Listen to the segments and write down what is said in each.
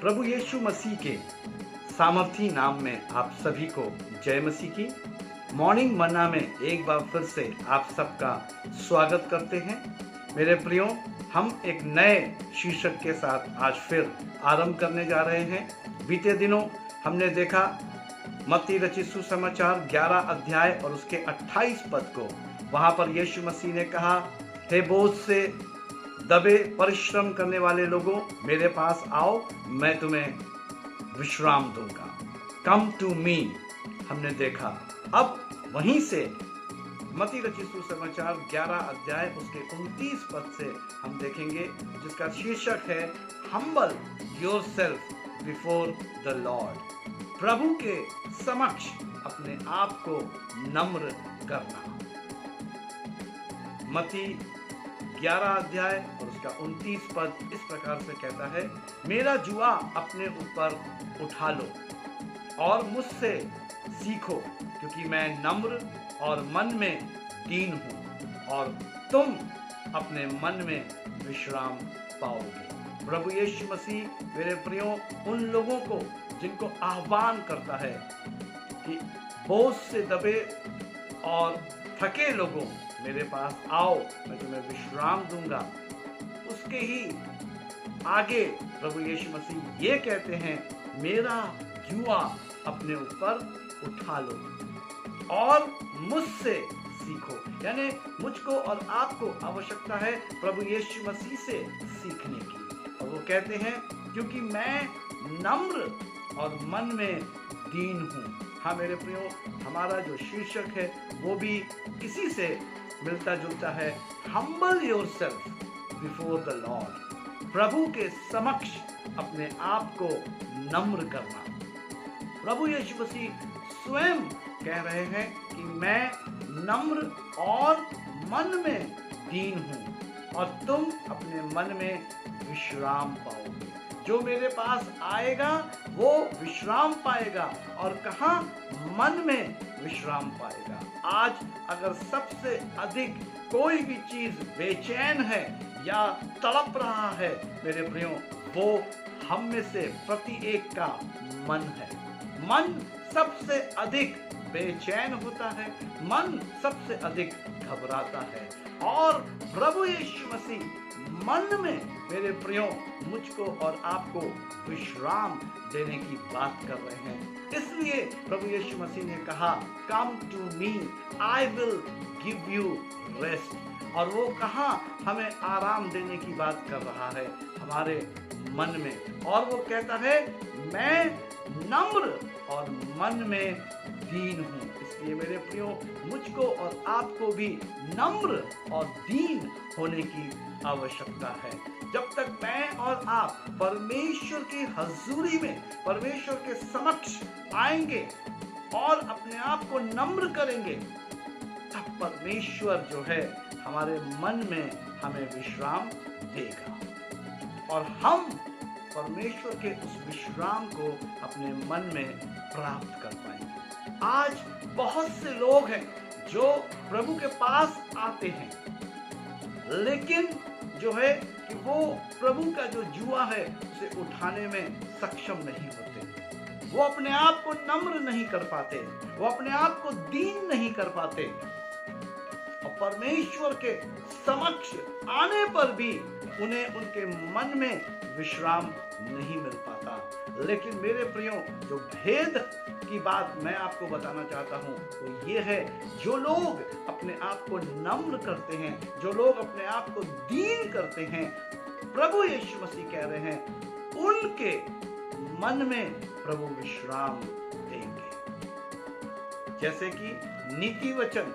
प्रभु यीशु मसीह के सामर्थी नाम में आप सभी को जय मसीह की। मॉर्निंग मन्ना में एक बार फिर से आप सबका स्वागत करते हैं। मेरे प्रियो, हम एक नए शीर्षक के साथ आज फिर आरंभ करने जा रहे हैं। बीते दिनों हमने देखा मत्ती रचित सुसमाचार 11 अध्याय और उसके 28 पद को। वहां पर यीशु मसीह ने कहा, हे बोझ से दबे परिश्रम करने वाले लोगों, मेरे पास आओ, मैं तुम्हें विश्राम दूंगा। कम टू मी हमने देखा। अब वहीं से मत्ती रचित सुसमाचार 11 अध्याय उसके 29 पद से हम देखेंगे, जिसका शीर्षक है humble yourself before the Lord. प्रभु के समक्ष अपने आप को नम्र करना। मत्ती 11 अध्याय और उसका 29 पद इस प्रकार से कहता है, मेरा जुआ अपने ऊपर उठा लो और मुझसे सीखो, क्योंकि मैं नम्र और मन में दीन हूँ, और तुम अपने मन में विश्राम पाओगे। प्रभु यीशु मसीह मेरे प्रियो उन लोगों को जिनको आह्वान करता है कि बोझ से दबे और थके लोगों, मेरे पास आओ, मैं तुम्हें विश्राम दूंगा। उसके ही आगे प्रभु यीशु मसीह ये कहते हैं, मेरा जुआ अपने ऊपर उठा लो और मुझसे सीखो। यानी मुझको और आपको आवश्यकता है प्रभु यीशु मसीह से सीखने की। और वो कहते हैं, क्योंकि मैं नम्र और मन में दीन हूँ। हाँ मेरे प्रियो, हमारा जो शीर्षक है वो भी इसी से मिलता जुलता है। Humble yourself before the Lord. प्रभु के समक्ष अपने आप को नम्र करना। प्रभु यीशु मसीह स्वयं कह रहे हैं कि मैं नम्र और मन में दीन हूं, और तुम अपने मन में विश्राम पाओगे। जो मेरे पास आएगा वो विश्राम पाएगा। और कहाँ? मन में विश्राम पाएगा। आज अगर सबसे अधिक कोई भी चीज बेचैन है या तड़प रहा है मेरे प्रियो, वो हम में से प्रति एक का मन है। मन सबसे अधिक बेचैन होता है, मन सबसे अधिक घबराता है। और प्रभु यीशु मसीह मन में मेरे प्रियो मुझको और आपको विश्राम देने की बात कर रहे हैं। इसलिए प्रभु यीशु मसीह ने कहा, come to me, I will give you rest. और वो कहाँ हमें आराम देने की बात कर रहा है? हमारे मन में। और वो कहता है, मैं नम्र और मन में दीन हूँ। इसलिए मेरे प्रियो, मुझको और आपको भी नम्र और दीन होने की आवश्यकता है। जब तक मैं और आप परमेश्वर की हजूरी में, परमेश्वर के समक्ष आएंगे और अपने आप को नम्र करेंगे, तब परमेश्वर जो है हमारे मन में हमें विश्राम देगा और हम परमेश्वर के उस विश्राम को अपने मन में प्राप्त कर पाएंगे। आज बहुत से लोग हैं जो प्रभु के पास आते हैं, लेकिन जो है कि वो प्रभु का जो जुआ है उसे उठाने में सक्षम नहीं होते। वो अपने आप को नम्र नहीं कर पाते, वो अपने आप को दीन नहीं कर पाते, और परमेश्वर के समक्ष आने पर भी उन्हें उनके मन में विश्राम नहीं मिल पाता। लेकिन मेरे प्रियो, जो भेद की बात मैं आपको बताना चाहता हूँ वो ये है, जो लोग अपने आप को नम्र करते हैं, जो लोग अपने आप को दीन करते हैं, प्रभु यीशु मसीह कह रहे हैं उनके मन में प्रभु विश्राम देंगे। जैसे कि नीति वचन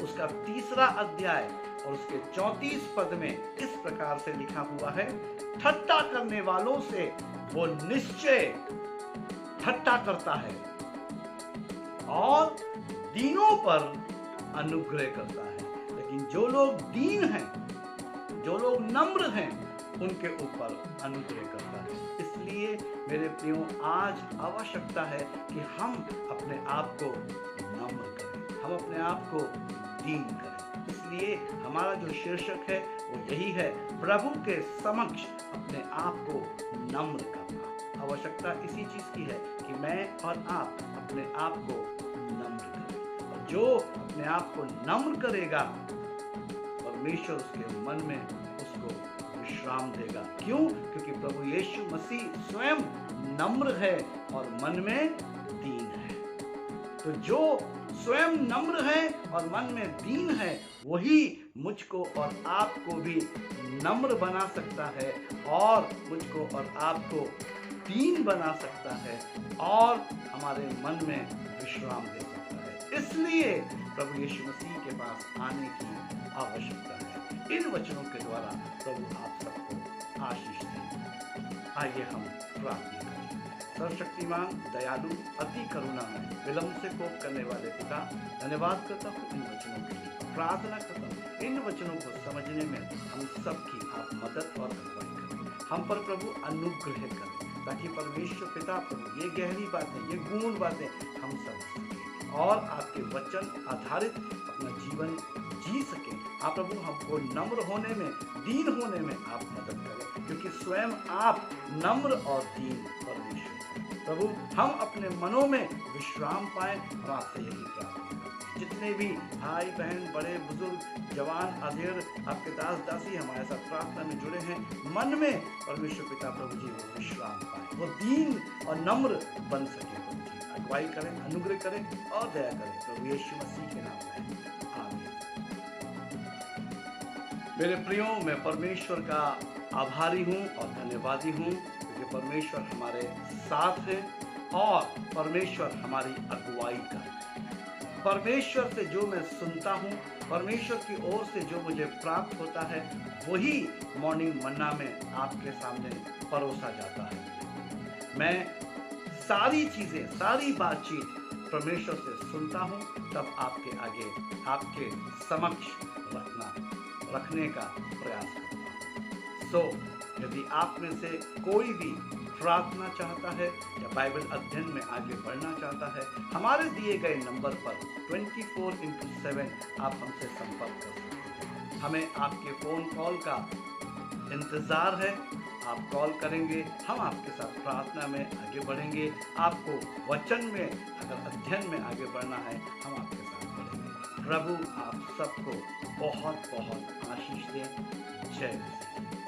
उसका 3 अध्याय और उसके 34 पद में इस प्रकार से लिखा हुआ है, ठट्टा करने वालों से वो निश्चय ठट्टा करता है और दीनों पर अनुग्रह करता है। लेकिन जो लोग दीन हैं, जो लोग नम्र हैं, उनके ऊपर अनुग्रह करता है। इसलिए मेरे प्रियो, आज आवश्यकता है कि हम अपने आप को नम्र करें, हम अपने आप को दीन करें। इसलिए हमारा जो शीर्षक है वो यही है, प्रभु के समक्ष अपने आप को नम्र करना। आवश्यकता इसी चीज की है कि मैं और आप अपने आप को नम्र करें, और जो अपने आप को नम्र करेगा परमेश्वर उसके मन में उसको विश्राम देगा। क्यों? क्योंकि प्रभु यीशु मसीह स्वयं नम्र है और मन में दीन है। तो जो स्वयं नम्र है और मन में दीन है, वही मुझको और आपको भी नम्र बना सकता है, और मुझको और आपको दीन बना सकता है, और हमारे मन में विश्राम दे सकता है। इसलिए प्रभु यीशु मसीह के पास आने की आवश्यकता है। इन वचनों के द्वारा प्रभु आप सबको आशीष दे। आइए हम प्रार्थना करें। सर्वशक्तिमान, दयालु, अति करुणामय, विलंब से कोप करने वाले पिता, धन्यवाद करता हूँ इन वचनों के लिए। प्रार्थना करता हूँ इन वचनों को समझने में हम सबकी आप मदद और अगुवाई करें। हम पर प्रभु अनुग्रह करें, ताकि परमेश्वर पिता प्रभु ये गहरी बातें, ये गूढ़ बातें हम समझ सकें और आपके वचन आधारित अपना जीवन जी सके। आप प्रभु हमको नम्र होने में, दीन होने में आप मदद करें, क्योंकि स्वयं आप नम्र और दीन परमेश्वर हैं। प्रभु हम अपने मनों में विश्राम पाए, हम आपसे यही प्रार्थना करते हैं। जितने भी भाई बहन, बड़े बुजुर्ग, जवान, अधेड़, आपके दास दासी हमारे साथ प्रार्थना में जुड़े हैं, मन में परमेश्वर पिता प्रभु जी वो विश्राम पाए, वो दीन और नम्र बन सके। प्रभु जी अगुवाई करें, अनुग्रह करें और दया करें, प्रभु यीशु मसीह के नाम में आमीन। मेरे प्रियो, मैं परमेश्वर का आभारी हूँ और धन्यवादी हूँ, क्योंकि परमेश्वर हमारे साथ है और परमेश्वर हमारी अगुवाई करता है। परमेश्वर से जो मैं सुनता हूँ, परमेश्वर की ओर से जो मुझे प्राप्त होता है, वही मॉर्निंग मन्ना में आपके सामने परोसा जाता है। मैं सारी चीजें, सारी बातचीत परमेश्वर से सुनता हूँ, तब आपके आगे, आपके समक्ष रखने का प्रयास करता हूँ। सो यदि आप में से कोई भी प्रार्थना चाहता है या बाइबल अध्ययन में आगे बढ़ना चाहता है, हमारे दिए गए नंबर पर 24/7 आप हमसे संपर्क कर सकते हैं। हमें आपके फोन कॉल का इंतजार है। आप कॉल करेंगे, हम आपके साथ प्रार्थना में आगे बढ़ेंगे। आपको वचन में अगर अध्ययन में आगे बढ़ना है, हम आपके साथ बढ़ेंगे। प्रभु आप सबको बहुत बहुत आशीष दें। जय मसीह।